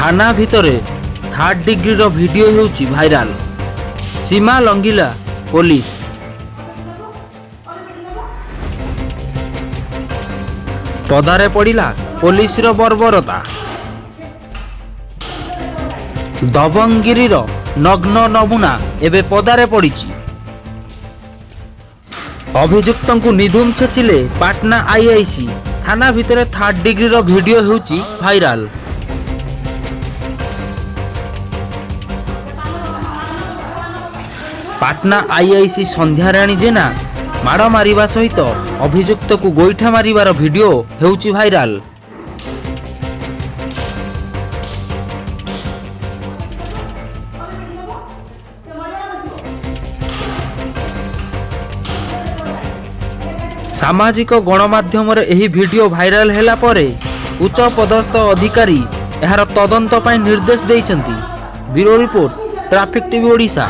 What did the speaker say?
थाना भितरे third degree रो video हेउची viral. सीमा लंघिला police. पदारे पड़िला police रो बर्बरता। दबंगगिरी रो नग्न नमूना एबे पदारे पड़िची। अभियुक्तंकु निधुम छेचिले पाटना आईआईसी। थाना भितरे थर्ड डिग्री रो video हेउची viral. Patna IIC Sandhyarani जेना माड़ मारिबा सहित अभियुक्त को गोईठा मारिबार वीडियो हेउची भाइराल। सामाजिक गणमाध्यम एही वीडियो भाइराल हेला परे उच्च पदस्थ अधिकारी एहार तदंत निर्देश देइछन्ति। Bureau report, traffic TV Odisha.